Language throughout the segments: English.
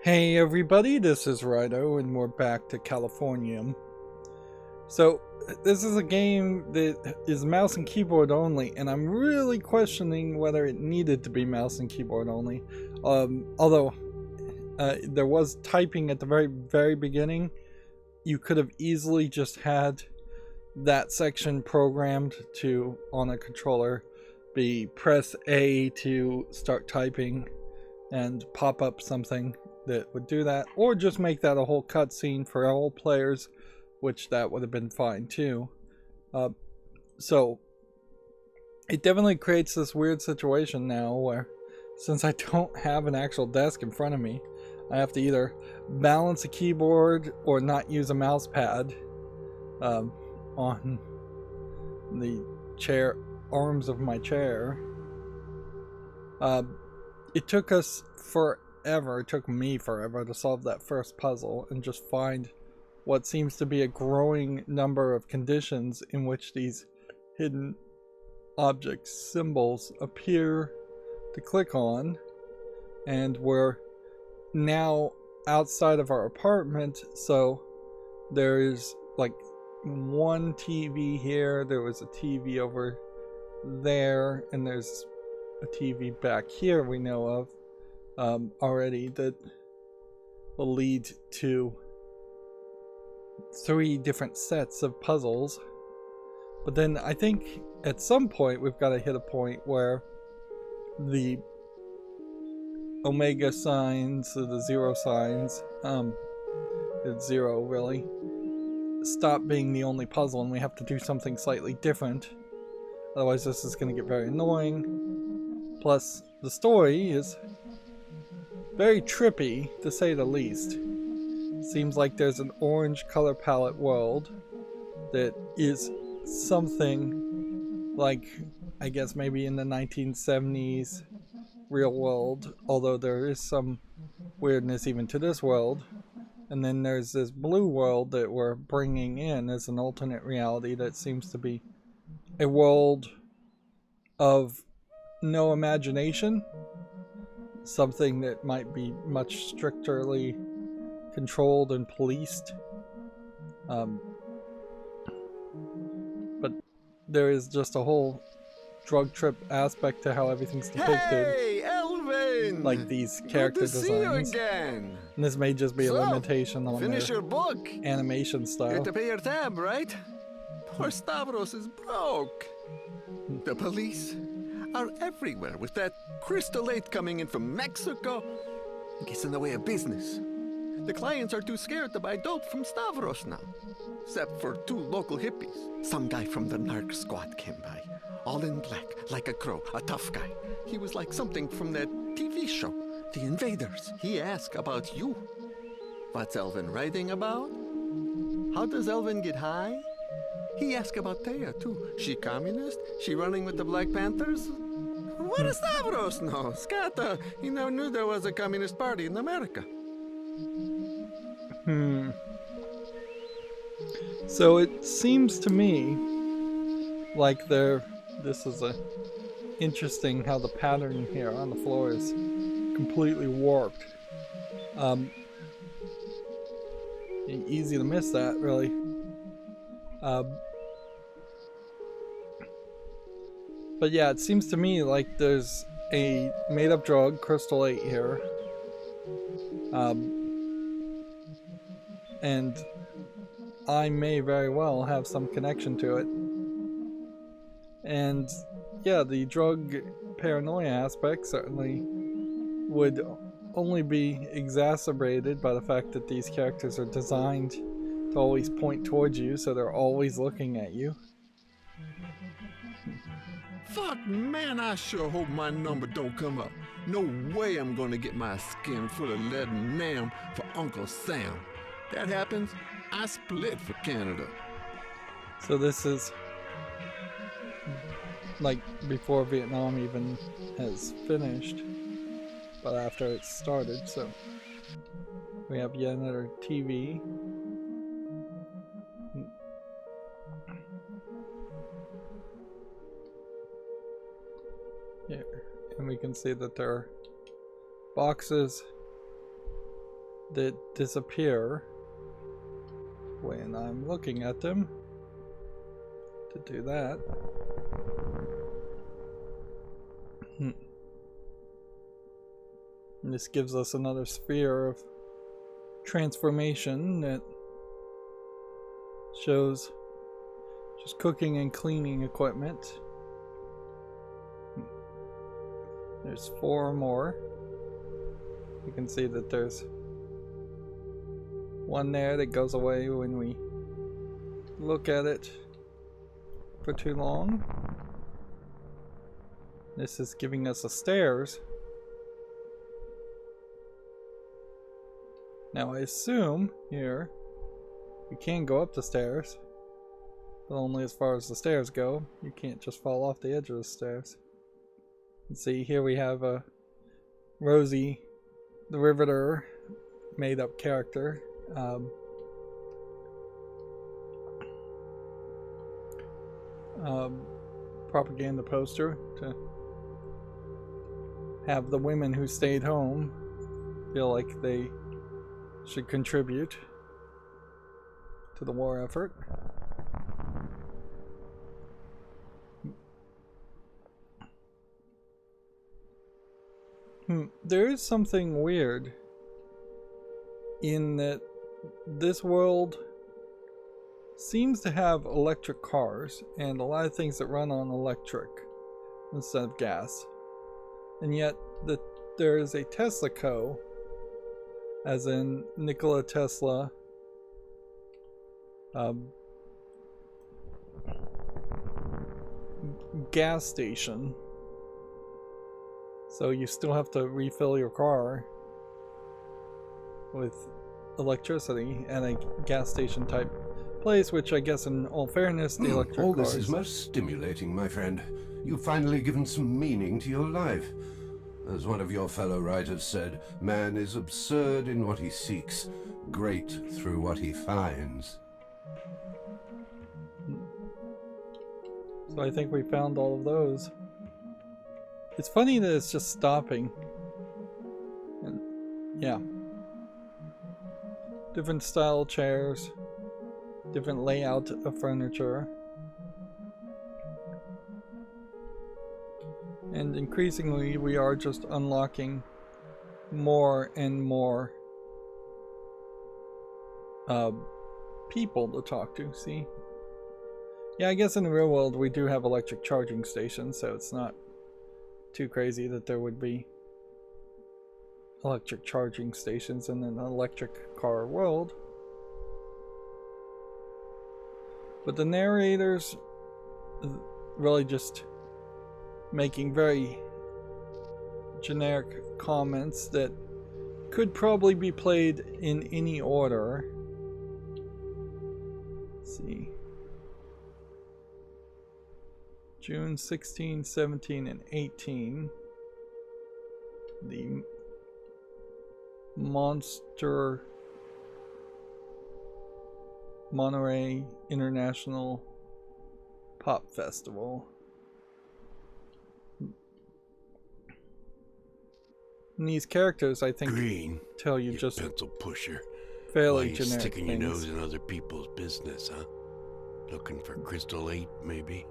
Hey everybody, this is Rydo and we're back to Californium. So this is a game that is mouse and keyboard only, and I'm really questioning whether it needed to be mouse and keyboard only. Although there was typing at the very beginning, you could have easily just had that section programmed to, on a controller, be press A to start typing and pop up something that would do that, or just make that a whole cutscene for all players, which that would have been fine too. So it definitely creates this weird situation now where, since I don't have an actual desk in front of me, I have to either balance a keyboard or not use a mouse pad on the chair arms of my chair. It took us forever, it took me forever to solve that first puzzle and just find what seems to be a growing number of conditions in which these hidden object symbols appear to click on. And we're now outside of our apartment, so there's like one TV here, there was a TV over there, and there's a TV back here we know of already that will lead to 3 different sets of puzzles. But then I think at some point we've got to hit a point where the omega signs, or the 0 signs, it's 0 really, stop being the only puzzle and we have to do something slightly different. Otherwise this is going to get very annoying. Plus the story is very trippy, to say the least. Seems like there's an orange color palette world that is something like, I guess maybe in the 1970s real world, although there is some weirdness even to this world. And then there's this blue world that we're bringing in as an alternate reality that seems to be a world of no imagination, something that might be much stricterly controlled and policed. But there is just a whole drug trip aspect to how everything's depicted. Hey, Elvin! Like these character Good to see you designs. again. And this may just be a limitation on finish their your book. animation You style. have to pay your tab, right? Poor Stavros is broke. The police are everywhere with that crystal 8 coming in from Mexico. It gets in the way of business. The clients are too scared to buy dope from Stavros now. Except for 2 local hippies. Some guy from the narc squad came by. All in black, like a crow, a tough guy. He was like something from that TV show, The Invaders. He asked about you. What's Elvin writing about? How does Elvin get high? He asked about Thea, too. She communist? She running with the Black Panthers? What does Stavros know? Scata, he never knew there was a communist party in America. So it seems to me like this is interesting how the pattern here on the floor is completely warped. Easy to miss that, really. But yeah, it seems to me like there's a made-up drug, crystal 8 here. And I may very well have some connection to it. And yeah, the drug paranoia aspect certainly would only be exacerbated by the fact that these characters are designed to always point towards you, so they're always looking at you. Fuck, man, I sure hope my number don't come up. No way I'm gonna get my skin full of lead and nam for Uncle Sam. That happens, I split for Canada. So this is like before Vietnam even has finished, but after it started. So we have yet another TV. Here, and we can see that there are boxes that disappear when I'm looking at them. To do that. And this gives us another sphere of transformation that shows just cooking and cleaning equipment. There's 4 more. You can see that there's one there that goes away when we look at it for too long. This is giving us the stairs. Now I assume here you can go up the stairs, but only as far as the stairs go. You can't just fall off the edge of the stairs. And see, here we have a Rosie the Riveter made up character. Propaganda poster to have the women who stayed home feel like they should contribute to the war effort. There is something weird in that this world seems to have electric cars and a lot of things that run on electric instead of gas. And yet there is a Tesla Co., as in Nikola Tesla, gas station. So you still have to refill your car with electricity at a gas station type place, which I guess in all fairness the electric all cars... this is most stimulating, my friend. You've finally given some meaning to your life. As one of your fellow writers said, man is absurd in what he seeks, great through what he finds. So I think we found all of those. It's funny that it's just stopping. And yeah. Different style chairs. Different layout of furniture. And increasingly we are just unlocking more and more people to talk to, see? Yeah, I guess in the real world we do have electric charging stations, so it's not too crazy that there would be electric charging stations in an electric car world. But the narrators really just making very generic comments that could probably be played in any order. Let's see. June 16, 17, and 18. The Monster Monterey International Pop Festival. And these characters, I think, Green, tell you just pencil pusher. fairly Why you generic sticking things. your nose in other people's business, huh? Looking for crystal-8, maybe?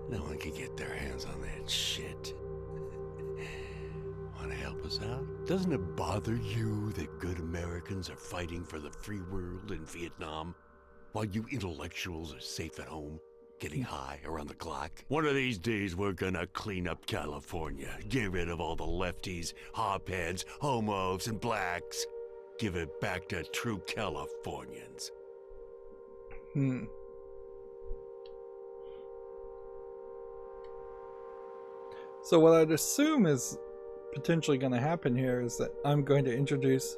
No one can get their hands on that shit. Want to help us out? Doesn't it bother you that good Americans are fighting for the free world in Vietnam, while you intellectuals are safe at home, getting high around the clock? One of these days we're gonna clean up California, get rid of all the lefties, hopheads, homos, and blacks. Give it back to true Californians. So what I'd assume is potentially going to happen here is that I'm going to introduce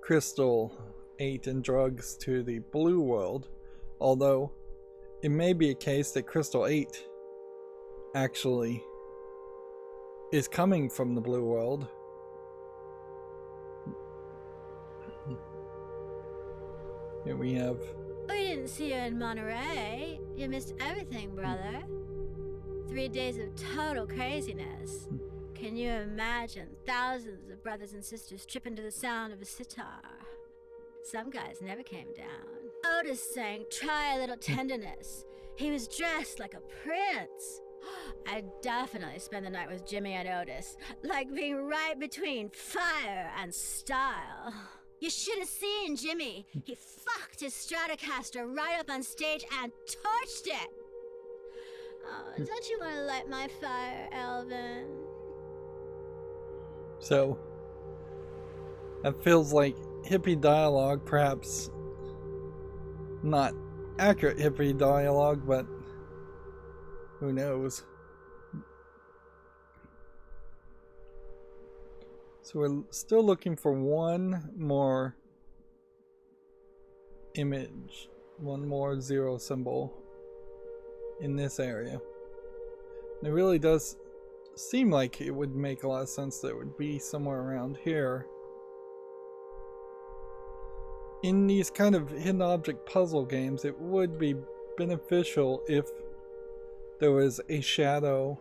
Crystal 8 and drugs to the blue world, although it may be a case that Crystal 8 actually is coming from the blue world. Here we have... We didn't see you in Monterey. You missed everything, brother. 3 days of total craziness. Can you imagine thousands of brothers and sisters tripping to the sound of a sitar? Some guys never came down. Otis sang Try a Little Tenderness. He was dressed like a prince. I'd definitely spend the night with Jimmy and Otis, like being right between fire and style. You should have seen Jimmy. He fucked his Stratocaster right up on stage and torched it. Oh, don't you want to light my fire, Elvin? So, that feels like hippie dialogue, perhaps not accurate hippie dialogue, but who knows. So we're still looking for one more image, one more zero symbol in this area. And it really does seem like it would make a lot of sense that it would be somewhere around here. In these kind of hidden object puzzle games, it would be beneficial if there was a shadow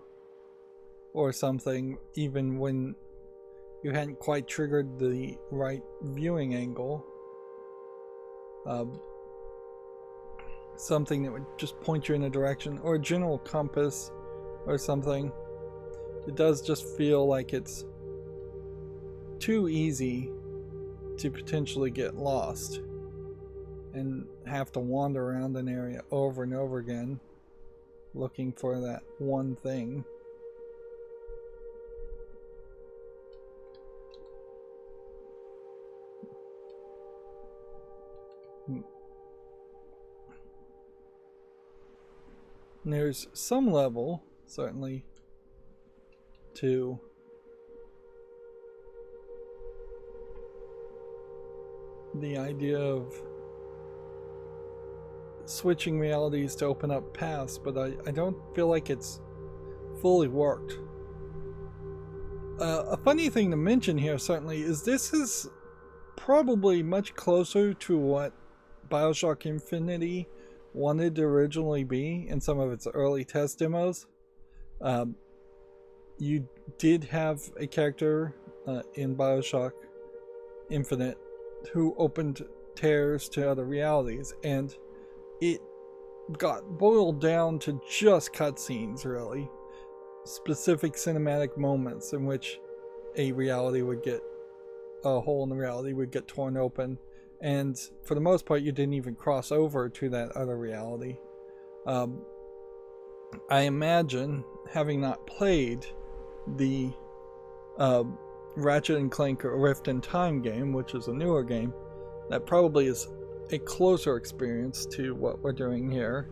or something, even when you hadn't quite triggered the right viewing angle. Something that would just point you in a direction, or a general compass or something. It does just feel like it's too easy to potentially get lost and have to wander around an area over and over again looking for that one thing. And there's some level, certainly, to the idea of switching realities to open up paths, but I don't feel like it's fully worked. A funny thing to mention here, certainly, is this is probably much closer to what BioShock Infinity wanted to originally be in some of its early test demos. You did have a character in BioShock Infinite who opened tears to other realities, and it got boiled down to just cutscenes, really. Specific cinematic moments in which a reality would get, a hole in the reality would get torn open, and for the most part you didn't even cross over to that other reality. I imagine, having not played the Ratchet and Clank Rift in Time game, which is a newer game, that probably is a closer experience to what we're doing here.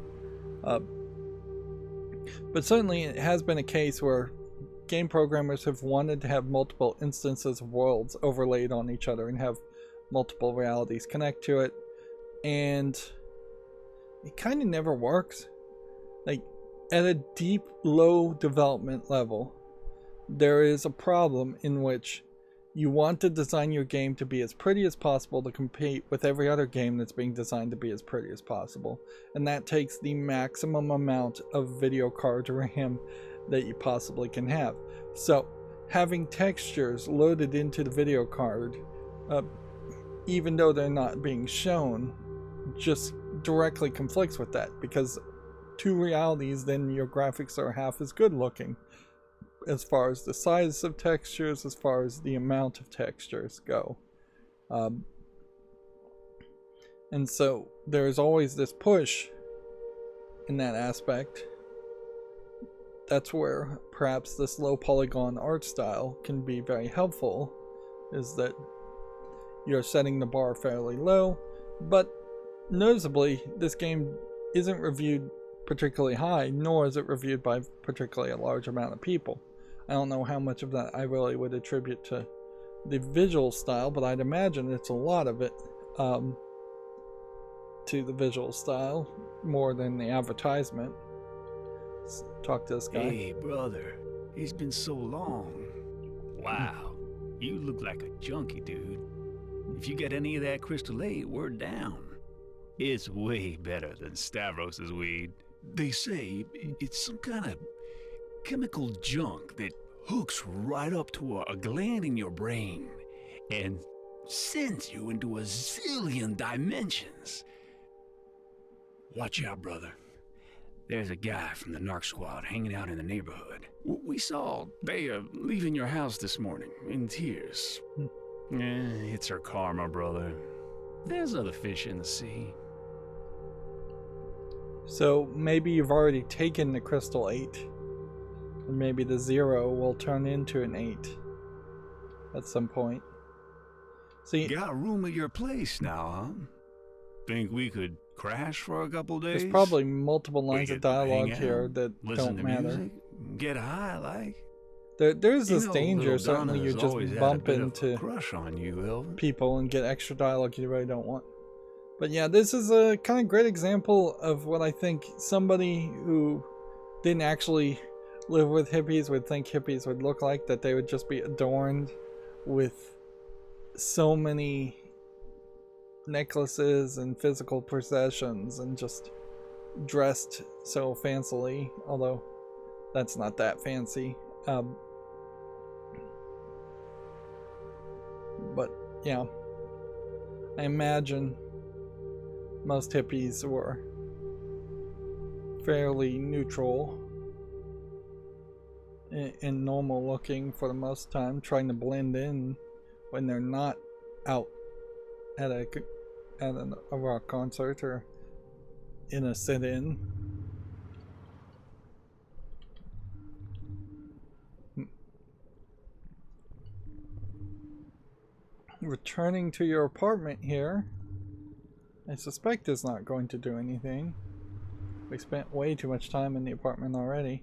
But certainly it has been a case where game programmers have wanted to have multiple instances of worlds overlaid on each other and have multiple realities connect to it, and it kind of never works. Like, at a deep, low development level, there is a problem in which you want to design your game to be as pretty as possible to compete with every other game that's being designed to be as pretty as possible. And that takes the maximum amount of video card RAM that you possibly can have. So having textures loaded into the video card, even though they're not being shown, just directly conflicts with that, because two realities, then your graphics are half as good looking as far as the size of textures, as far as the amount of textures go. And so there's always this push in that aspect. That's where perhaps this low polygon art style can be very helpful, is that you're setting the bar fairly low, but noticeably this game isn't reviewed particularly high, nor is it reviewed by particularly a large amount of people. I don't know how much of that I really would attribute to the visual style, but I'd imagine it's a lot of it to the visual style more than the advertisement. Let's talk to this guy. Hey, brother. It's been so long. Wow. You look like a junkie, dude. If you get any of that crystal 8, we're down. It's way better than Stavros's weed. They say it's some kind of chemical junk that hooks right up to a gland in your brain and sends you into a zillion dimensions. Watch out, brother. There's a guy from the narc squad hanging out in the neighborhood. We saw Thea leaving your house this morning in tears. It's her karma, brother. There's other fish in the sea. So maybe you've already taken the crystal 8. And maybe the 0 will turn into an 8 at some point. See, Got room at your place now, huh? Think we could crash for a couple days? there's probably multiple We lines of could dialogue hang out, here that listen don't to matter. music, get high like. There's You this know, danger, little certainly Donna you has just always had a bump bit of a into crush on you, Elvin. people and get extra dialogue you really don't want. But yeah, this is a kind of great example of what I think somebody who didn't actually live with hippies would think hippies would look like, that they would just be adorned with so many necklaces and physical possessions and just dressed so fancily, although that's not that fancy. But yeah, I imagine most hippies were fairly neutral and normal looking for the most time, trying to blend in when they're not out at a rock concert or in a sit-in. Returning to your apartment here, I suspect is not going to do anything. We spent way too much time in the apartment already.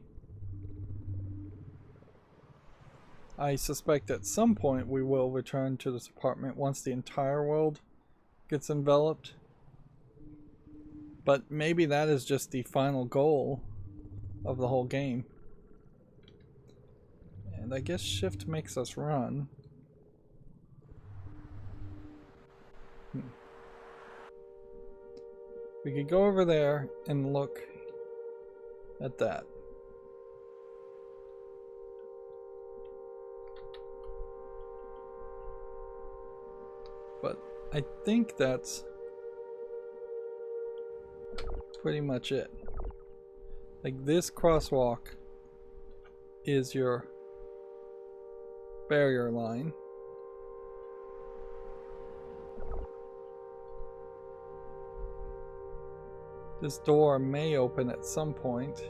I suspect at some point we will return to this apartment once the entire world gets enveloped. But maybe that is just the final goal of the whole game. And I guess shift makes us run. We could go over there and look at that. But I think that's pretty much it. Like, this crosswalk is your barrier line. This door may open at some point.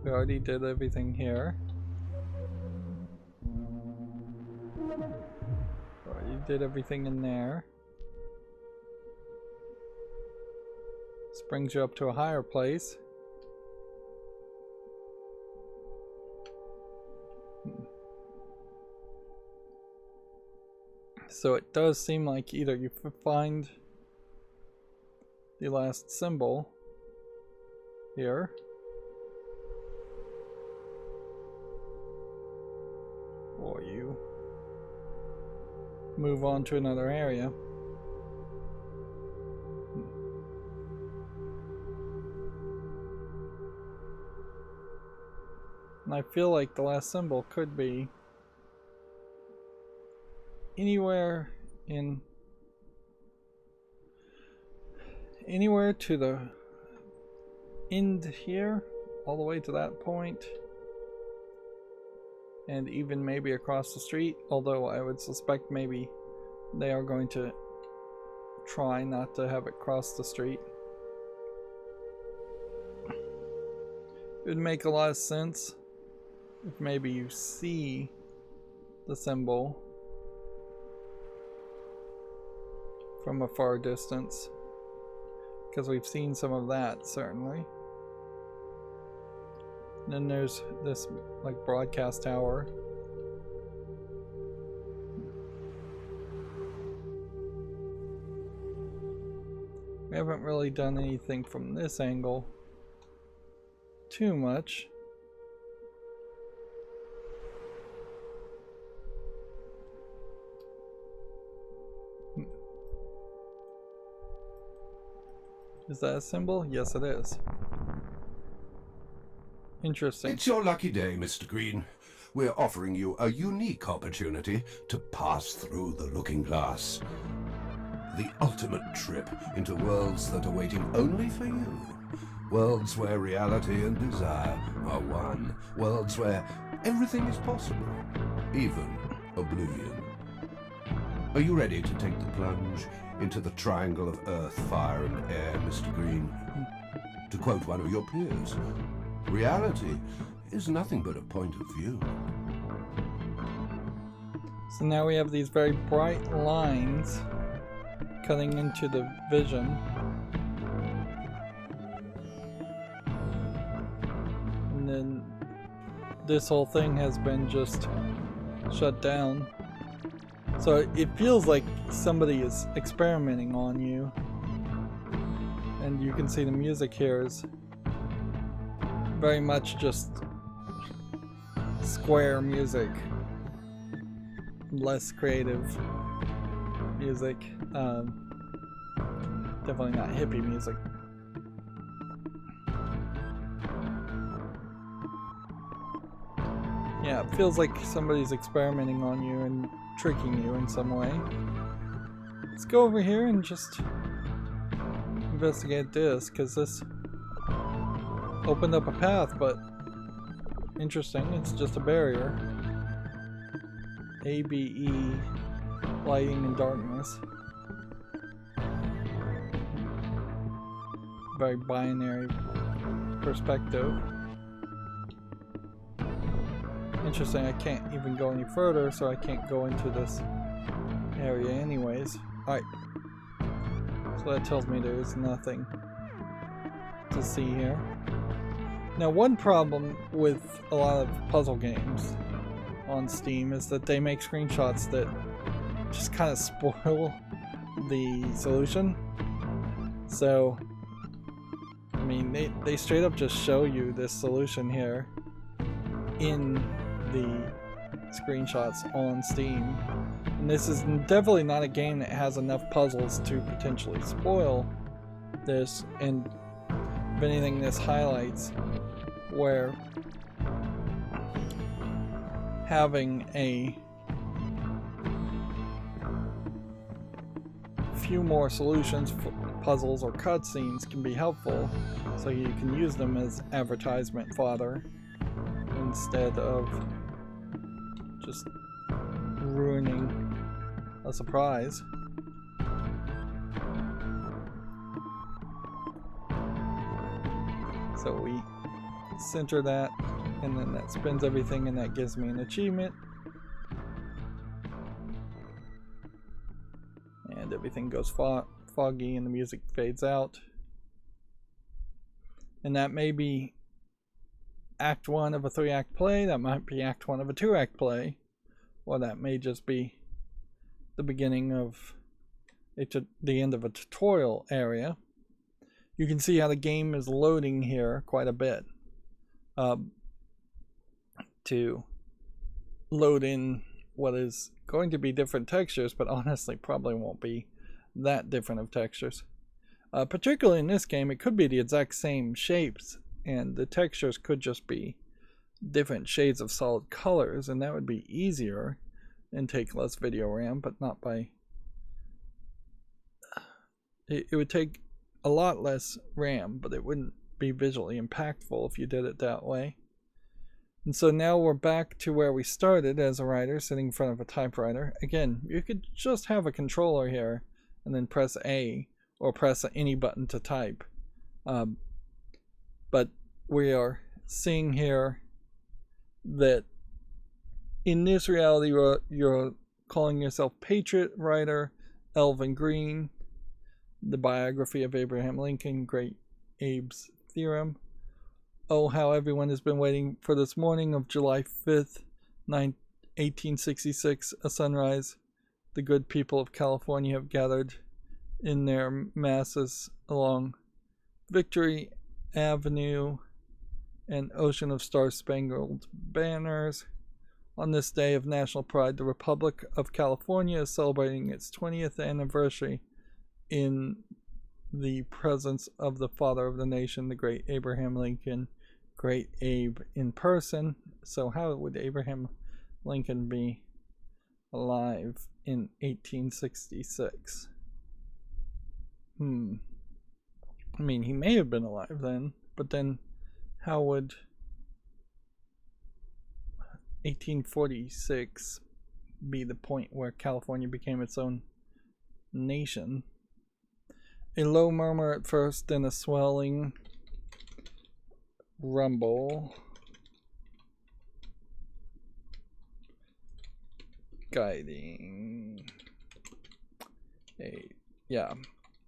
We already did everything here. Already did everything in there. This brings you up to a higher place. So it does seem like either you find the last symbol here, or you move on to another area. And I feel like the last symbol could be anywhere to the end here, all the way to that point, and even maybe across the street, although I would suspect maybe they are going to try not to have it cross the street. It would make a lot of sense if maybe you see the symbol from a far distance, because we've seen some of that, certainly. And then there's this like broadcast tower. We haven't really done anything from this angle too much. Is that a symbol? Yes, it is. Interesting. It's your lucky day, Mr. Green. We're offering you a unique opportunity to pass through the looking glass. The ultimate trip into worlds that are waiting only for you. Worlds where reality and desire are one. Worlds where everything is possible, even oblivion. Are you ready to take the plunge into the triangle of earth, fire, and air, Mr. Green? To quote one of your peers, reality is nothing but a point of view. So now we have these very bright lines cutting into the vision. And then this whole thing has been just shut down. So it feels like somebody is experimenting on you. And you can see the music here is very much just square music, less creative music. Definitely not hippie music. Yeah, it feels like somebody's experimenting on you and tricking you in some way. Let's go over here and just investigate this, because this opened up a path, but interesting, it's just a barrier. ABE, lighting and darkness. Very binary perspective. Interesting, I can't even go any further, so I can't go into this area anyways. Alright. So that tells me there is nothing to see here. Now, one problem with a lot of puzzle games on Steam is that they make screenshots that just kind of spoil the solution. So, I mean, they straight up just show you this solution here in the screenshots on Steam. And this is definitely not a game that has enough puzzles to potentially spoil this, and if anything, this highlights where having a few more solutions for puzzles or cutscenes can be helpful, so you can use them as advertisement fodder instead of just ruining a surprise. So we center that, and then that spins everything, and that gives me an achievement. And everything goes foggy and the music fades out. And that may be Act 1 of a 3-act play, that might be Act 1 of a 2-act play, or that may just be the beginning of the end of a tutorial area. You can see how the game is loading here quite a bit to load in what is going to be different textures, but honestly probably won't be that different of textures. Particularly in this game, it could be the exact same shapes, and the textures could just be different shades of solid colors, and that would be easier and take less video RAM, but not by... It would take a lot less RAM, but it wouldn't be visually impactful if you did it that way. And so now we're back to where we started as a writer, sitting in front of a typewriter. Again, you could just have a controller here and then press A, or press any button to type. But we are seeing here that in this reality you're calling yourself Patriot Writer Elvin Green, the biography of Abraham Lincoln, Great Abe's Theorem. Oh, how everyone has been waiting for this morning of July 5th, 1866, a sunrise. The good people of California have gathered in their masses along Victory Avenue and ocean of star-spangled banners. On this day of national pride, the Republic of California is celebrating its 20th anniversary in the presence of the father of the nation, the great Abraham Lincoln. Great Abe in person. So how would Abraham Lincoln be alive in 1866? I mean, he may have been alive then, but then how would 1846 be the point where California became its own nation? A low murmur at first, then a swelling rumble, guiding yeah,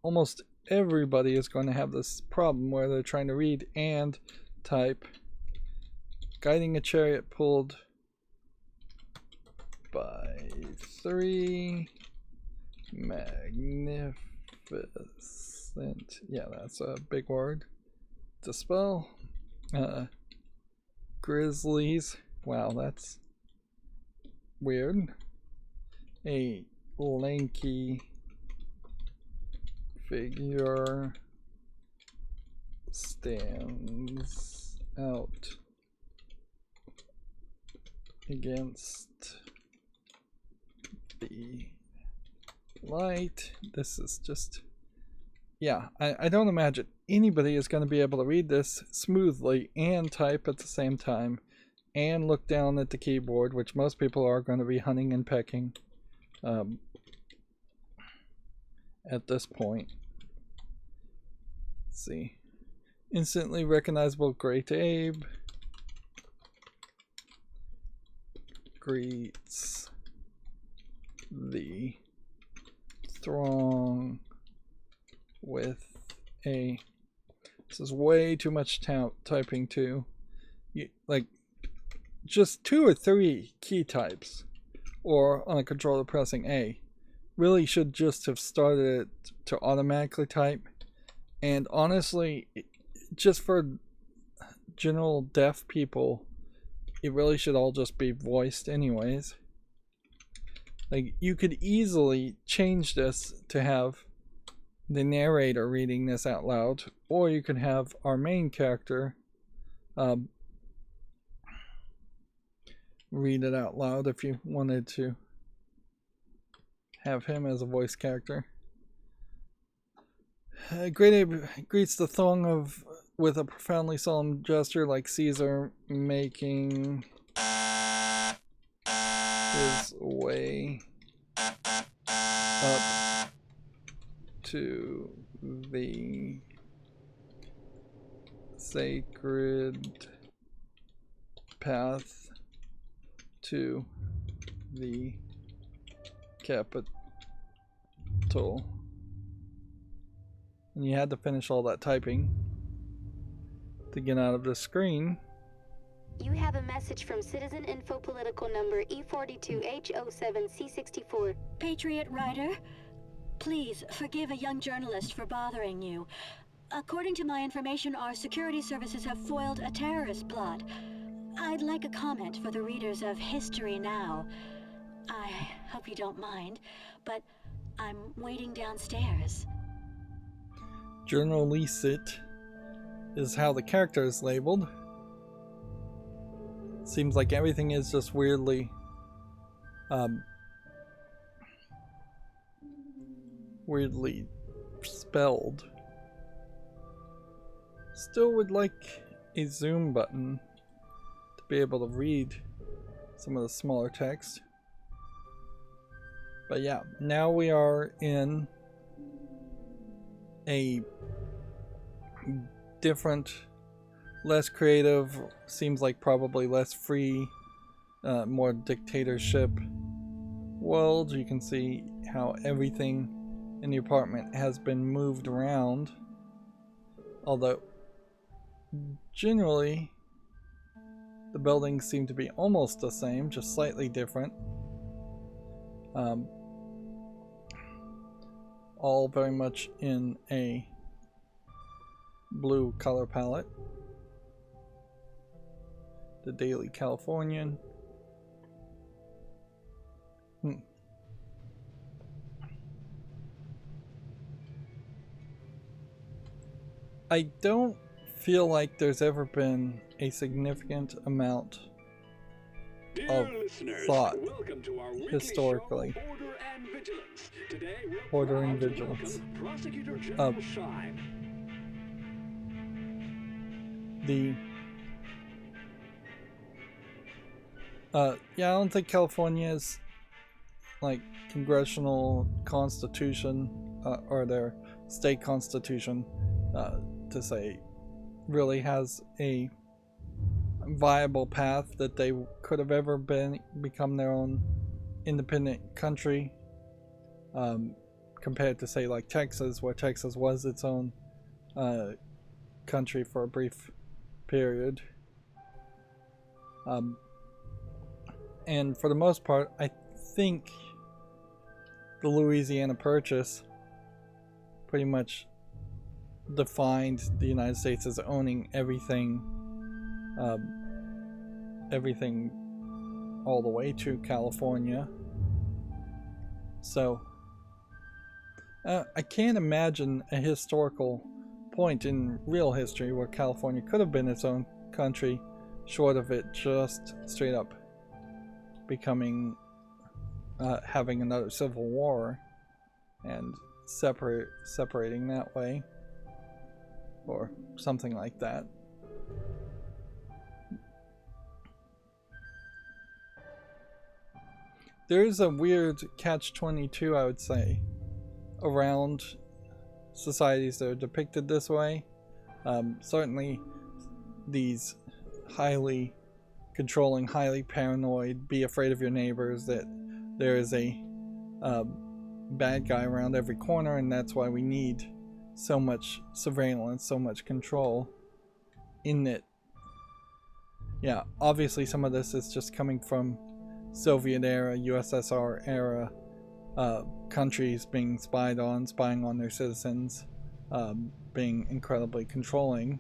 almost everybody is going to have this problem where they're trying to read and type. Guiding a chariot pulled by 3 magnificent, yeah, that's a big word to spell, grizzlies, wow, that's weird. A lanky figure stands out against the light. This is just, yeah, I don't imagine anybody is going to be able to read this smoothly and type at the same time and look down at the keyboard, which most people are going to be hunting and pecking at this point. Let's see. Instantly recognizable Great Abe greets the throng with a, this is way too much typing too, like just 2 or 3 key types or on a controller pressing A really should just have started it to automatically type. And honestly, just for general deaf people, it really should all just be voiced anyways. Like, you could easily change this to have the narrator reading this out loud, or you could have our main character read it out loud if you wanted to have him as a voice character. Great Abe greets the throng with a profoundly solemn gesture, like Caesar making his way up to the sacred path to the capital. And you had to finish all that typing to get out of the screen. You have a message from Citizen Info Political number E42H07C64. Patriot Ryder, please forgive a young journalist for bothering you. According to my information, our security services have foiled a terrorist plot. I'd like a comment for the readers of History Now. I hope you don't mind, but I'm waiting downstairs. Journalistic is how the character is labeled. Seems like everything is just weirdly spelled. Still would like a zoom button to be able to read some of the smaller text. But yeah, now we are in a different, less creative, seems like probably less free, more dictatorship world. You can see how everything in the apartment has been moved around, although generally the buildings seem to be almost the same, just slightly different. All very much in a blue color palette. The Daily Californian. I don't feel like there's ever been a significant amount of thought historically. Order and Vigilance. Yeah, I don't think California's like congressional constitution or their state constitution to say really has a viable path that they could have ever become their own independent country, compared to say like Texas, where Texas was its own country for a brief period. And for the most part, I think the Louisiana Purchase pretty much defined the United States as owning everything all the way to California. So I can't imagine a historical point in real history where California could have been its own country, short of it just straight up becoming having another civil war and separating that way or something like that. There's a weird catch-22, I would say, around societies that are depicted this way. Certainly these highly controlling, highly paranoid, be afraid of your neighbors, that there is a bad guy around every corner, and that's why we need so much surveillance, so much control. In that, yeah, obviously some of this is just coming from Soviet era, USSR era countries being spying on their citizens, being incredibly controlling,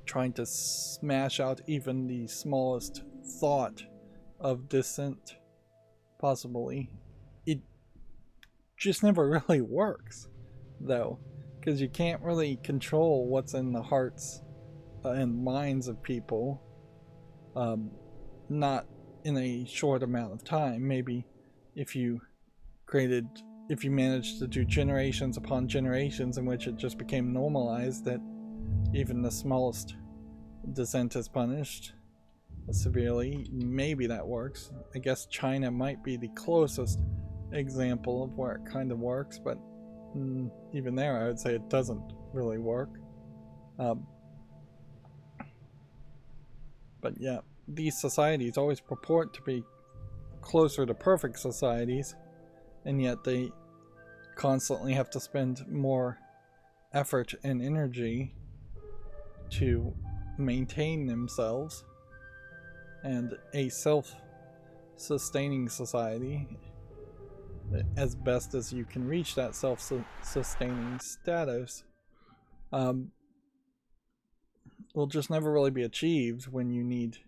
trying to smash out even the smallest thought of dissent, possibly. It just never really works, though, because you can't really control what's in the hearts and minds of people, not in a short amount of time. Maybe if you managed to do generations upon generations in which it just became normalized that even the smallest dissent is punished severely, maybe that works. I guess China might be the closest example of where it kind of works, but even there I would say it doesn't really work. But yeah, these societies always purport to be closer to perfect societies, and yet they constantly have to spend more effort and energy to maintain themselves. And a self-sustaining society, as best as you can reach that self-sustaining status, will just never really be achieved when you need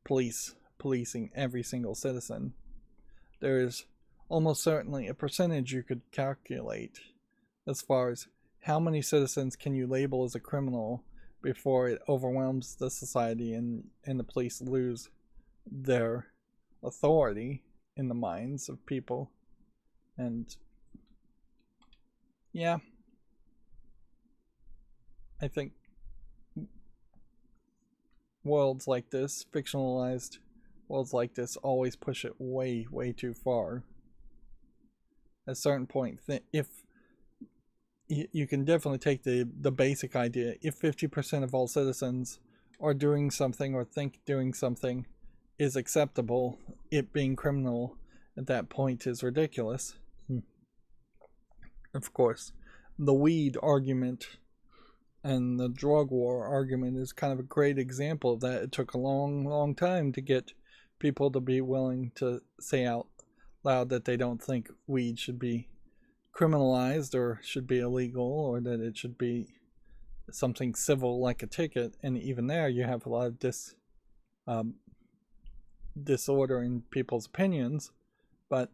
policing every single citizen. There is almost certainly a percentage you could calculate as far as how many citizens can you label as a criminal before it overwhelms the society and the police lose their authority in the minds of people. And yeah, I think worlds like this, fictionalized worlds like this, always push it way, way too far. At a certain point, if you can definitely take the basic idea, if 50% of all citizens are doing something or think doing something is acceptable, it being criminal at that point is ridiculous. Of course, the weed argument and the drug war argument is kind of a great example of that. It took a long, long time to get people to be willing to say out loud that they don't think weed should be criminalized or should be illegal, or that it should be something civil like a ticket. And even there you have a lot of disorder in people's opinions, but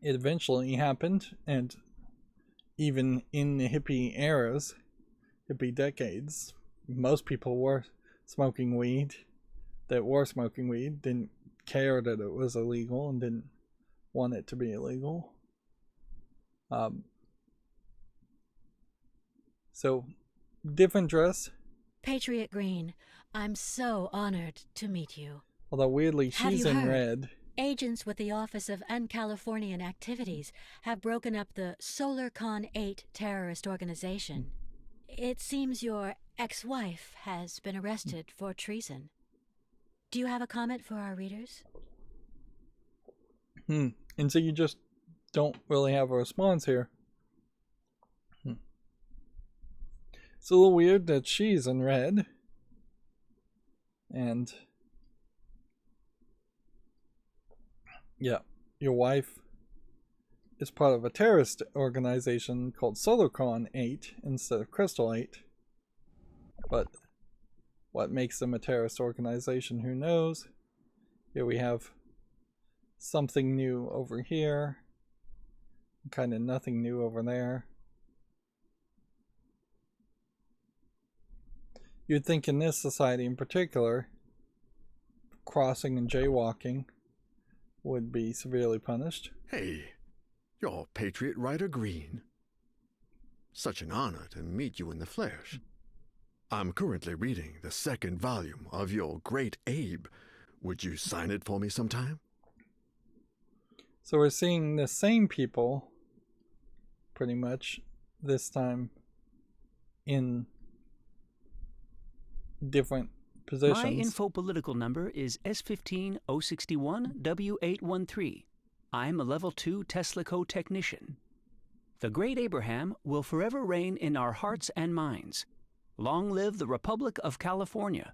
it eventually happened, and even in the hippie eras, hippie decades, most people were smoking weed, didn't care that it was illegal and didn't want it to be illegal. So, different dress. Patriot Green, I'm so honored to meet you. Although weirdly, Have she's you in heard? red. Agents with the Office of Californian Activities have broken up the SolarCon-8 terrorist organization. It seems your ex-wife has been arrested for treason. Do you have a comment for our readers? And so you just don't really have a response here. It's a little weird that she's in red. And yeah, your wife is part of a terrorist organization called SolarCon-8 instead of Crystal-8. But what makes them a terrorist organization, who knows? Here we have something new over here. Kind of nothing new over there. You'd think in this society in particular, crossing and jaywalking would be severely punished. Hey, you're Patriot Rydo Green. Such an honor to meet you in the flesh. I'm currently reading the second volume of your great Abe. Would you sign it for me sometime? So we're seeing the same people, pretty much, this time in different positions. My info political number is S15061W813. I'm a level 2 Tesla co-technician. The great Abraham will forever reign in our hearts and minds. Long live the Republic of California.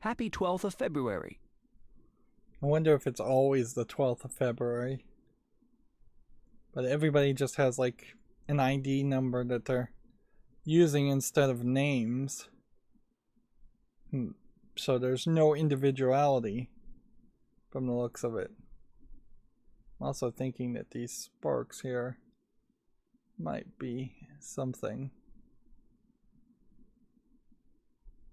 Happy 12th of February. I wonder if it's always the 12th of February. But everybody just has like an ID number that they're using instead of names. So there's no individuality from the looks of it. I'm also thinking that these sparks here might be something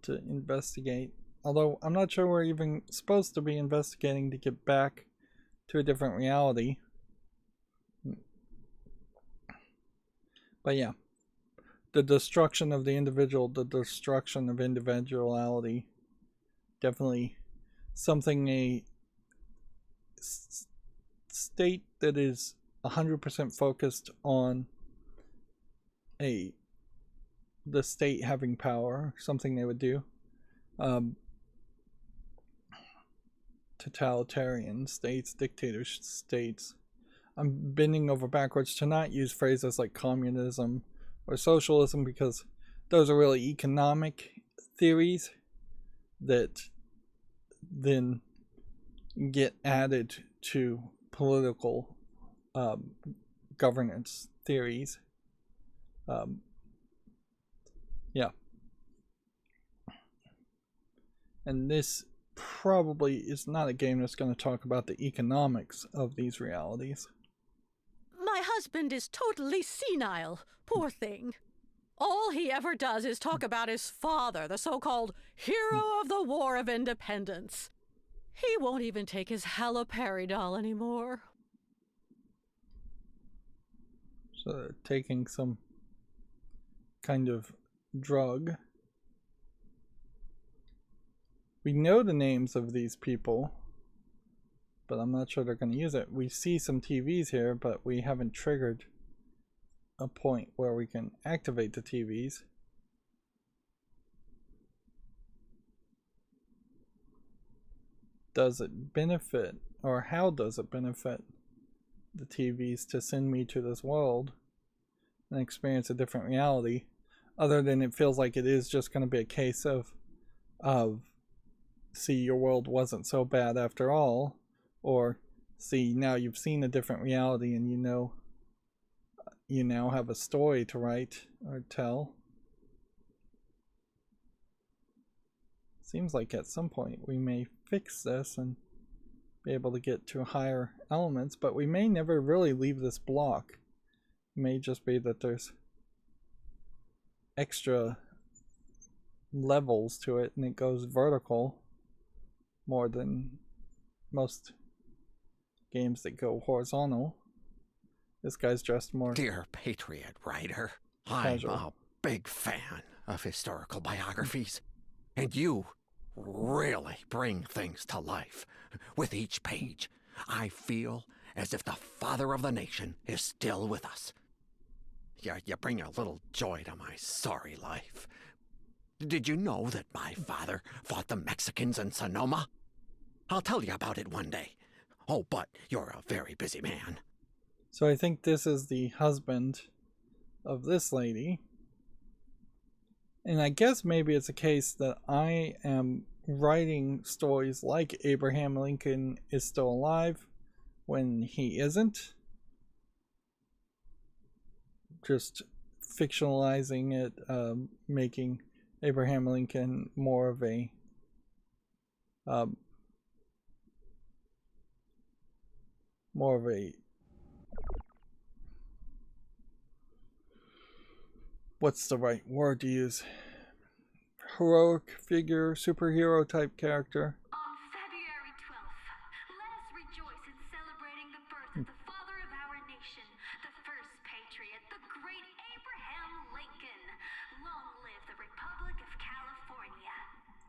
to investigate. Although I'm not sure we're even supposed to be investigating to get back to a different reality. But yeah, the destruction of the individual, the destruction of individuality, definitely something a state that is 100% focused on the state having power, something they would do. Totalitarian states, dictator states. I'm bending over backwards to not use phrases like communism or socialism because those are really economic theories that then get added to political governance theories. Yeah. And this probably is not a game that's going to talk about the economics of these realities. My husband is totally senile, poor thing. All he ever does is talk about his father, the so-called hero of the War of Independence. He won't even take his haloperidol anymore. So they're taking some kind of drug. We know the names of these people, but I'm not sure they're going to use it. We see some TVs here, but we haven't triggered a point where we can activate the TVs. Does it benefit, or how does it benefit the TVs to send me to this world and experience a different reality, other than it feels like it is just going to be a case of see, your world wasn't so bad after all, or see, now you've seen a different reality and you know you now have a story to write or tell. Seems like at some point we may fix this and be able to get to higher elements, but we may never really leave this block. It may just be that there's extra levels to it and it goes vertical more than most games that go horizontal. This guy's dressed more Dear Patriot writer, I'm casual. a big fan of historical biographies, and you really bring things to life. With each page, I feel as if the father of the nation is still with us. You bring a little joy to my sorry life. Did you know that my father fought the Mexicans in Sonoma? I'll tell you about it one day. Oh, but you're a very busy man. So I think this is the husband of this lady. And I guess maybe it's a case that I am writing stories like Abraham Lincoln is still alive when he isn't. Just fictionalizing it, making Abraham Lincoln more of a what's the right word to use? Heroic figure, superhero type character. On February 12th, let us rejoice in celebrating the birth of the father of our nation, the first patriot, the great Abraham Lincoln. Long live the Republic of California.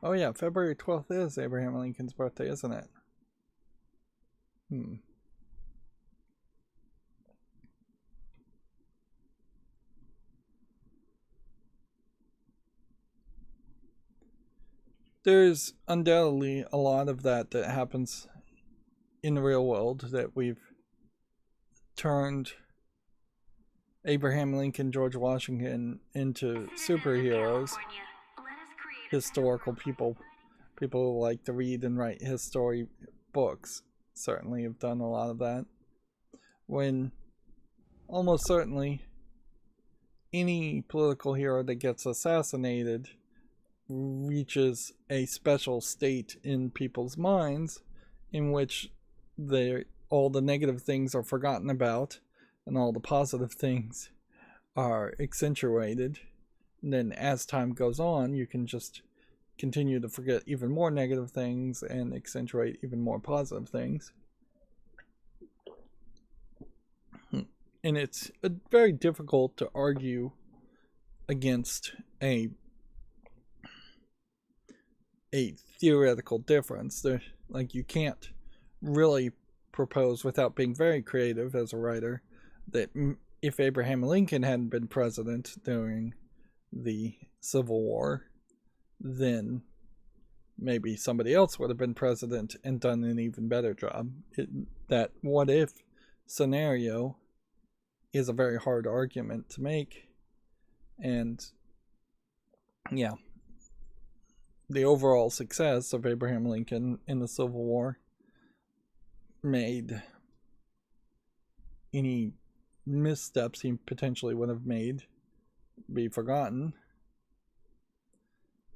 Oh yeah, February 12th is Abraham Lincoln's birthday, isn't it? There's undoubtedly a lot of that happens in the real world, that we've turned Abraham Lincoln, George Washington into superheroes, historical people who like to read and write history books certainly have done a lot of that, when almost certainly any political hero that gets assassinated reaches a special state in people's minds in which all the negative things are forgotten about and all the positive things are accentuated. And then as time goes on, you can just continue to forget even more negative things and accentuate even more positive things. And it's very difficult to argue against a theoretical difference. Like, you can't really propose without being very creative as a writer that if Abraham Lincoln hadn't been president during the Civil War, then maybe somebody else would have been president and done an even better job. That what if scenario is a very hard argument to make. And yeah, the overall success of Abraham Lincoln in the Civil War made any missteps he potentially would have made be forgotten.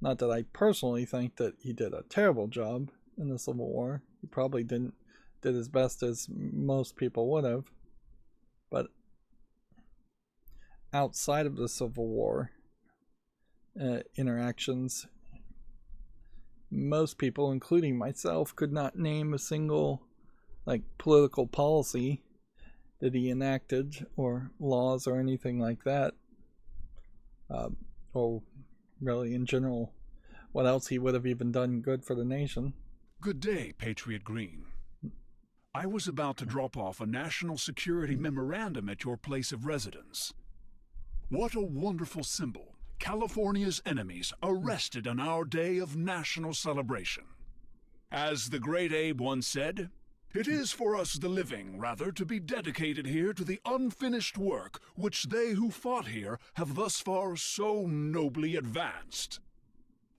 Not that I personally think that he did a terrible job in the Civil War. He probably did as best as most people would have. But outside of the Civil War interactions, most people, including myself, could not name a single political policy that he enacted, or laws or anything like that, or really in general what else he would have even done good for the nation. Good day, Patriot Green. I was about to drop off a national security memorandum at your place of residence. What a wonderful symbol. California's enemies arrested on our day of national celebration. As the great Abe once said, it is for us the living, rather, to be dedicated here to the unfinished work which they who fought here have thus far so nobly advanced.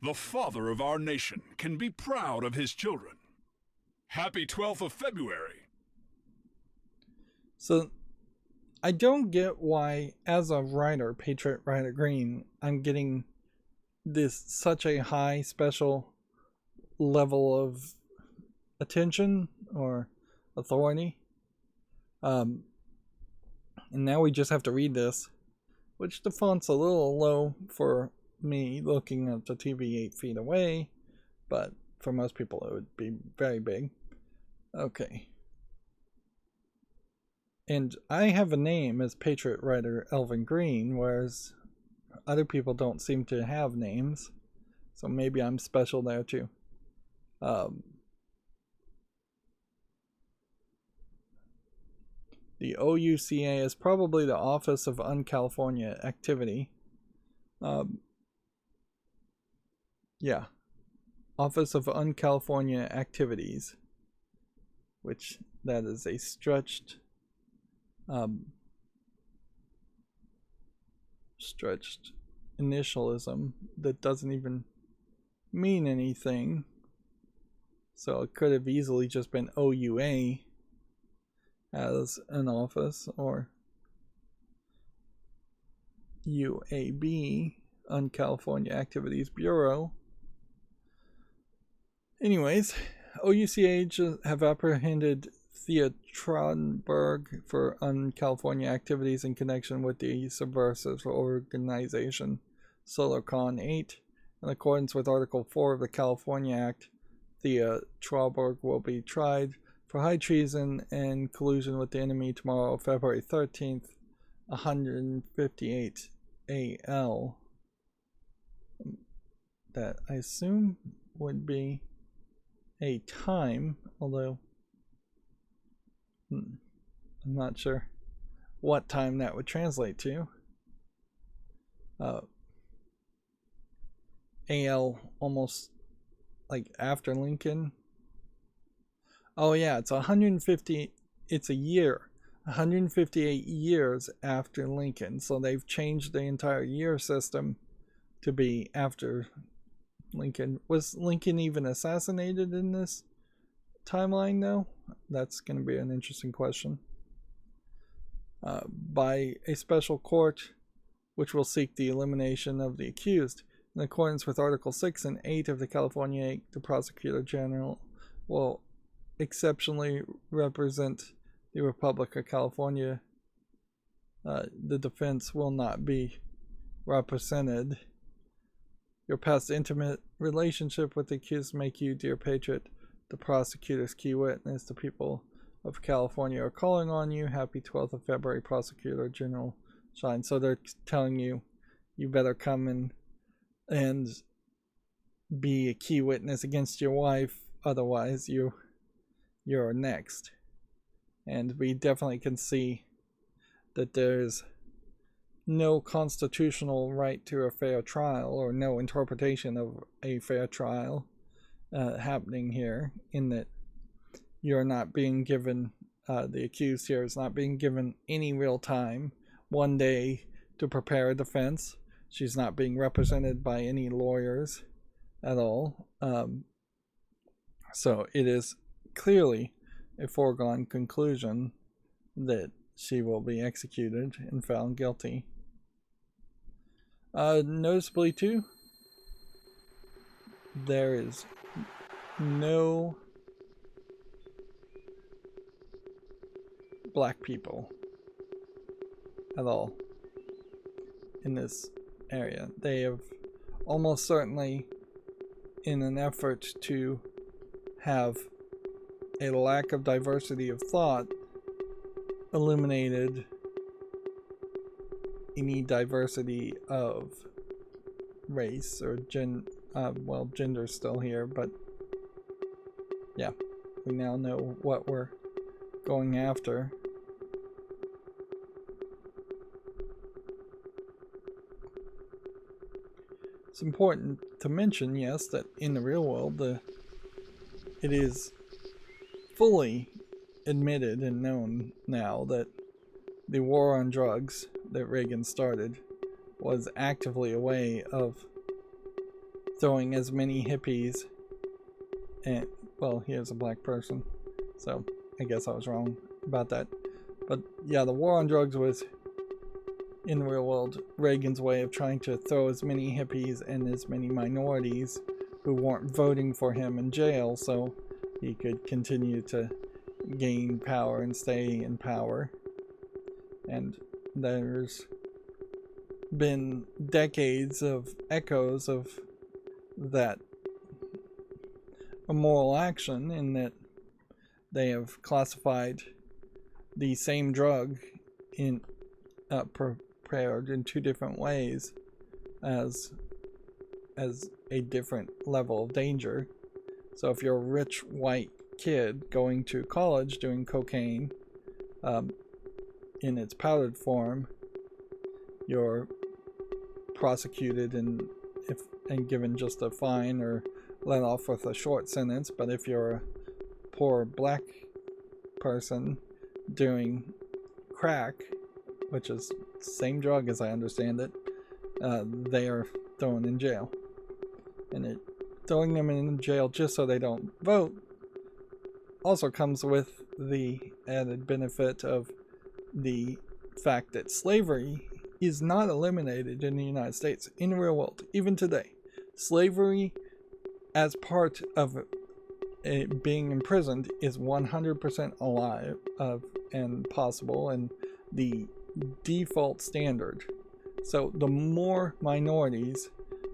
The father of our nation can be proud of his children. Happy 12th of February. So I don't get why, as a writer, Patriot Writer Green, I'm getting such a high special level of attention or authority. And now we just have to read this, which the font's a little low for me looking at the TV 8 feet away, but for most people it would be very big. Okay. And I have a name as Patriot writer Elvin Green, whereas other people don't seem to have names. So maybe I'm special there too. The OUCA is probably the Office of Un-California Activity. Yeah. Office of Un-California Activities. Which, that is a stretched initialism that doesn't even mean anything. So it could have easily just been OUA as an office, or UAB, Un-California Activities Bureau. Anyways, OUCH have apprehended Thea for Un-California activities in connection with the subversive organization Silicon 8. In accordance with Article 4 of the California Act, Thea will be tried for high treason and collusion with the enemy tomorrow, February 13th, 158 AL. That I assume would be a time, although I'm not sure what time that would translate to. AL almost like after Lincoln. Oh yeah, it's 150, it's a year. 158 years after Lincoln. So they've changed the entire year system to be after Lincoln. Was Lincoln even assassinated in this timeline though? That's going to be an interesting question. By a special court which will seek the elimination of the accused. In accordance with Article 6 and 8 of the California Act, the Prosecutor General will exceptionally represent the Republic of California. The defense will not be represented. Your past intimate relationship with the accused make you, dear patriot, the prosecutor's key witness. The people of California are calling on you. Happy 12th of February, Prosecutor General Shine. So they're telling you, you better come and be a key witness against your wife, otherwise you're next. And we definitely can see that there's no constitutional right to a fair trial, or no interpretation of a fair trial happening here, in that you're not being given, the accused here is not being given any real time, 1 day to prepare a defense. She's not being represented by any lawyers at all. So it is clearly a foregone conclusion that she will be executed and found guilty. Noticeably too, there is no black people at all in this area. They have almost certainly, in an effort to have a lack of diversity of thought, eliminated any diversity of race or well, gender's still here, but yeah, we now know what we're going after. It's important to mention, yes, that in the real world, it is fully admitted and known now that the war on drugs that Reagan started was actively a way of throwing as many hippies, and, well, he is a black person, so I guess I was wrong about that. But yeah, the war on drugs was, in the real world, Reagan's way of trying to throw as many hippies and as many minorities who weren't voting for him in jail so he could continue to gain power and stay in power. And there's been decades of echoes of that immoral action, in that they have classified the same drug in prepared in two different ways as a different level of danger. So if you're a rich white kid going to college doing cocaine in its powdered form, you're prosecuted and given just a fine or let off with a short sentence. But if you're a poor black person doing crack, which is the same drug as I understand it, they are thrown in jail. And throwing them in jail just so they don't vote also comes with the added benefit of the fact that slavery is not eliminated in the United States in the real world, even today. Slavery as part of being imprisoned is 100% alive and possible, and the default standard. So the more minorities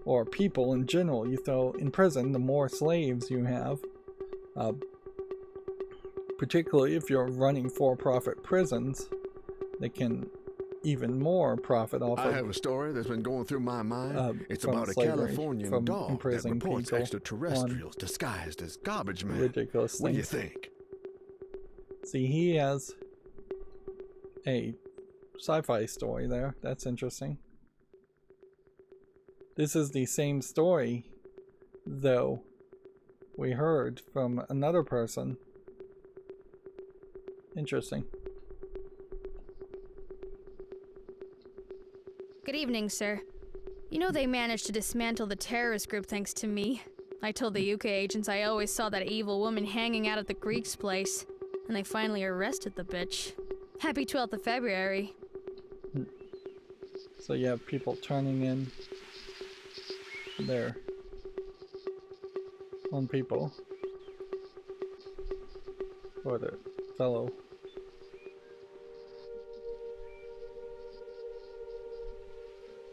or people in general you throw in prison, the more slaves you have, particularly if you're running for-profit prisons. They can even more profit off I have a story that's been going through my mind. It's about a Californian dog that reports extraterrestrials disguised as garbage men. Ridiculous What do you things. think? See, he has a sci-fi story there. That's interesting. This is the same story, though, we heard from another person. Interesting. Good evening, sir. You know they managed to dismantle the terrorist group thanks to me. I told the UK agents I always saw that evil woman hanging out at the Greek's place, and they finally arrested the bitch. Happy 12th of February. So you have people turning in their own people, or their fellow.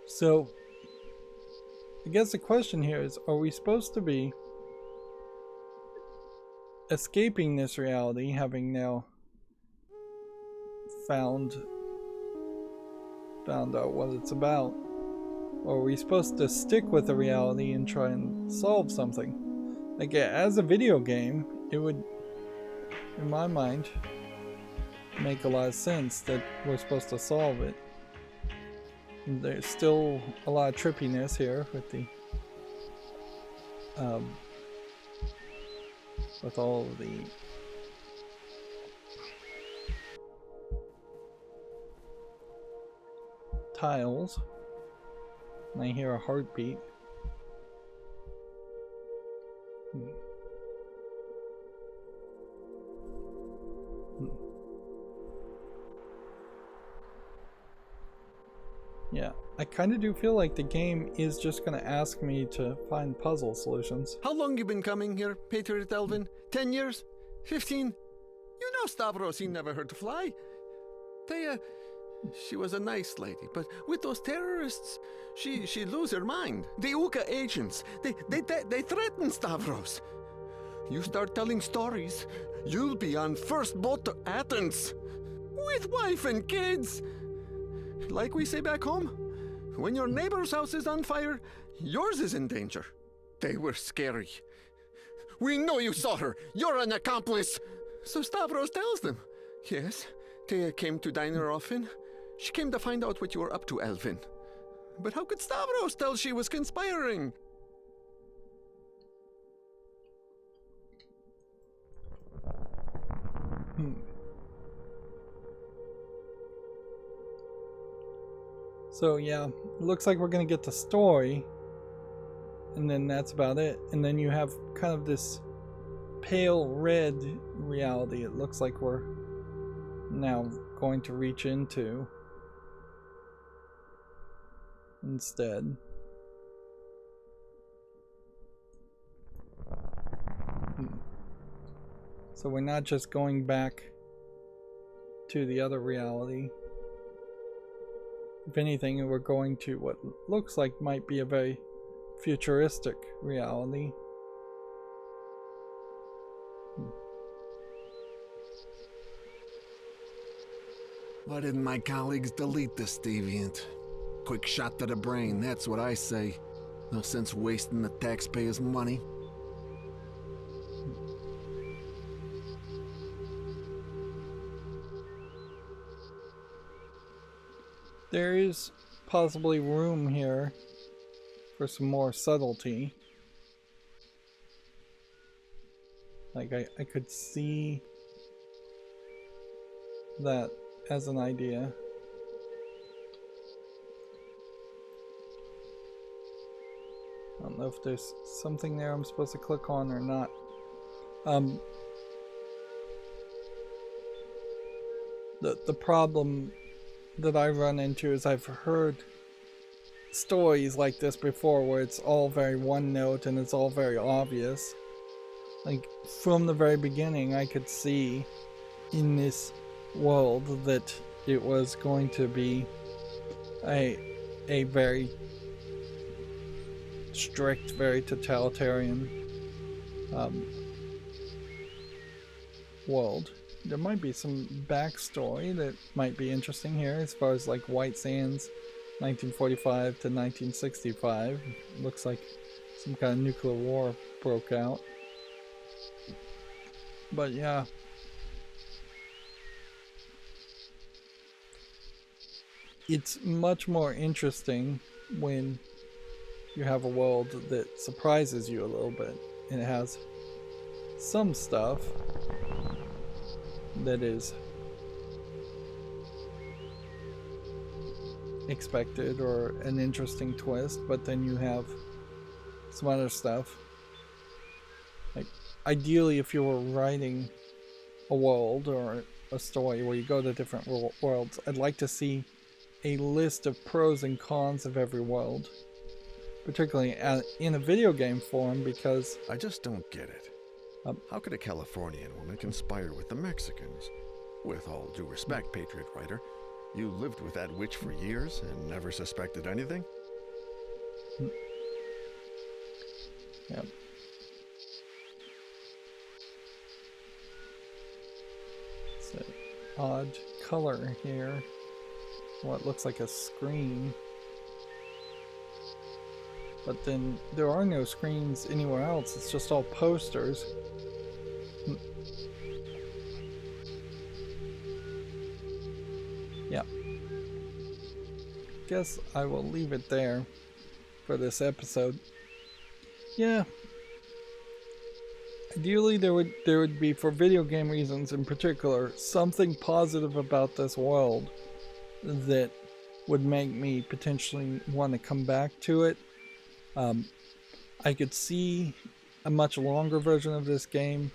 So I guess the question here is, are we supposed to be escaping this reality, having now found out what it's about? Or are we supposed to stick with the reality and try and solve something? Like, as a video game, it would, in my mind, make a lot of sense that we're supposed to solve it. And there's still a lot of trippiness here with the with all of the tiles. And I hear a heartbeat. Yeah, I kind of do feel like the game is just going to ask me to find puzzle solutions. How long you been coming here, Patriot Elvin? 10 years? 15? You know Stavros, he never heard to fly. Thea, she was a nice lady, but with those terrorists, she lose her mind. The UK agents, they threaten Stavros. You start telling stories, you'll be on first boat to Athens. With wife and kids. Like we say back home, when your neighbor's house is on fire, yours is in danger. They were scary. We know you saw her. You're an accomplice. So Stavros tells them. Yes, Thea came to dine her often. She came to find out what you were up to, Elvin. But how could Stavros tell she was conspiring? So yeah, it looks like we're gonna get the story, and then that's about it. And then you have kind of this pale red reality it looks like we're now going to reach into instead. So we're not just going back to the other reality. if anything, we're going to what looks like might be a very futuristic reality. Why didn't my colleagues delete this deviant? Quick shot to the brain, that's what I say. No sense wasting the taxpayers' money. There is possibly room here for some more subtlety. Like I could see that as an idea. I don't know if there's something there I'm supposed to click on or not. The problem that I run into is I've heard stories like this before where it's all very one note and it's all very obvious. Like from the very beginning I could see in this world that it was going to be a very strict, very totalitarian world. There might be some backstory that might be interesting here as far as like White Sands 1945 to 1965. Looks like some kind of nuclear war broke out. But yeah. It's much more interesting when you have a world that surprises you a little bit and it has some stuff that is expected or an interesting twist, but then you have some other stuff. Like ideally, if you were writing a world or a story where you go to different worlds, I'd like to see a list of pros and cons of every world, particularly in a video game form, because I just don't get it. How could a Californian woman conspire with the Mexicans? With all due respect, Patriot writer, you lived with that witch for years and never suspected anything? Yep. It's an odd color here. What looks like a screen. But then there are no screens anywhere else. It's just all posters. Yeah. Guess I will leave it there for this episode. Yeah. Ideally there would be, for video game reasons in particular, something positive about this world that would make me potentially want to come back to it. I could see a much longer version of this game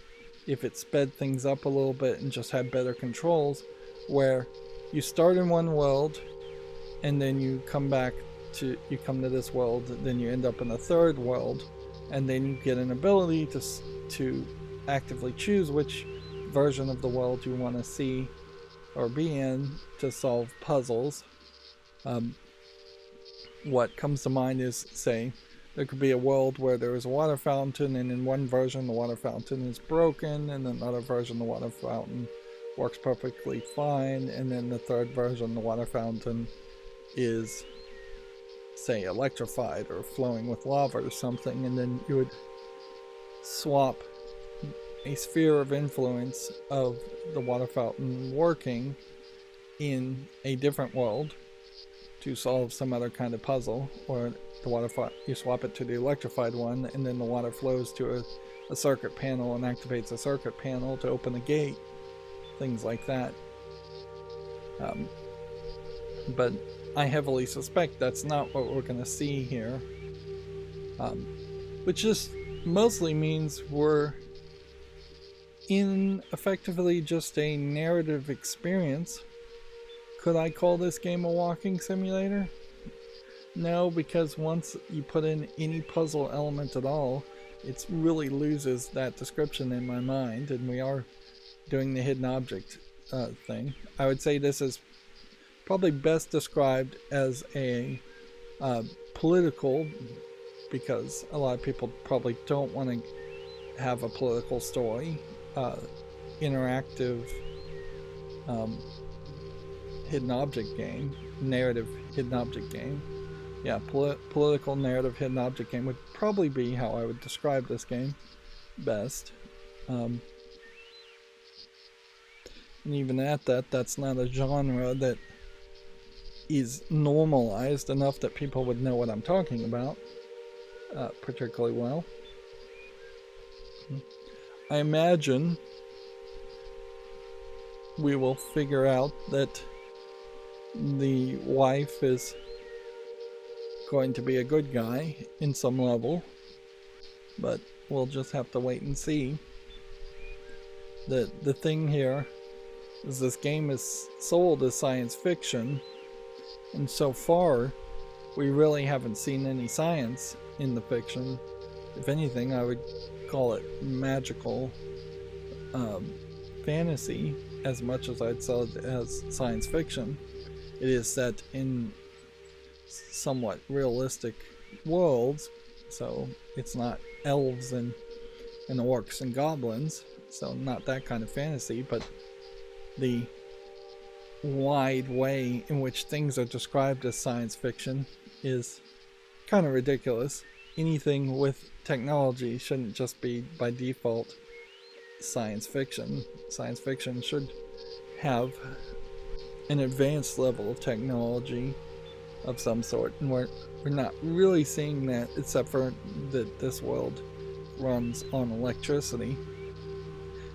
if it sped things up a little bit and just had better controls, where you start in one world and then you come to this world, then you end up in a third world, and then you get an ability to actively choose which version of the world you want to see or be in to solve puzzles. What comes to mind is, say, there could be a world where there is a water fountain, and in one version the water fountain is broken, and in another version the water fountain works perfectly fine, and then the third version the water fountain is, say, electrified or flowing with lava or something, and then you would swap a sphere of influence of the water fountain working in a different world to solve some other kind of puzzle, or the water you swap it to the electrified one, and then the water flows to a circuit panel and activates a circuit panel to open a gate, things like that. But I heavily suspect that's not what we're going to see here, which just mostly means we're in effectively just a narrative experience. Could I call this game a walking simulator? No, because once you put in any puzzle element at all, it really loses that description in my mind, and we are doing the hidden object thing. I would say this is probably best described as a political, because a lot of people probably don't want to have a political story, interactive hidden object game, narrative hidden object game. Yeah, political narrative hidden object game would probably be how I would describe this game best. And even at that, that's not a genre that is normalized enough that people would know what I'm talking about particularly well. I imagine we will figure out that the wife is going to be a good guy in some level, but we'll just have to wait and see. The thing here is this game is sold as science fiction, and so far we really haven't seen any science in the fiction. If anything, I would call it magical fantasy as much as I'd sell it as science fiction. It is set in somewhat realistic worlds, so it's not elves and orcs and goblins, so not that kind of fantasy, but the wide way in which things are described as science fiction is kind of ridiculous. Anything with technology shouldn't just be by default science fiction. Science fiction should have an advanced level of technology of some sort, and we're not really seeing that, except for that this world runs on electricity.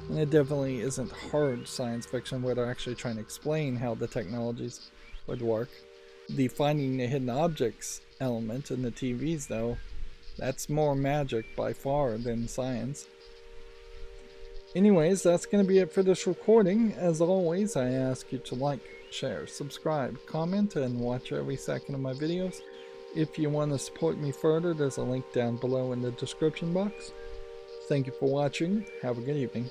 And it definitely isn't hard science fiction where they're actually trying to explain how the technologies would work. The finding the hidden objects element in the TVs, though, that's more magic by far than science. Anyways, that's going to be it for this recording. As always, I ask you to like, share, subscribe, comment, and watch every second of my videos. If you want to support me further, there's a link down below in the description box. Thank you for watching. Have a good evening.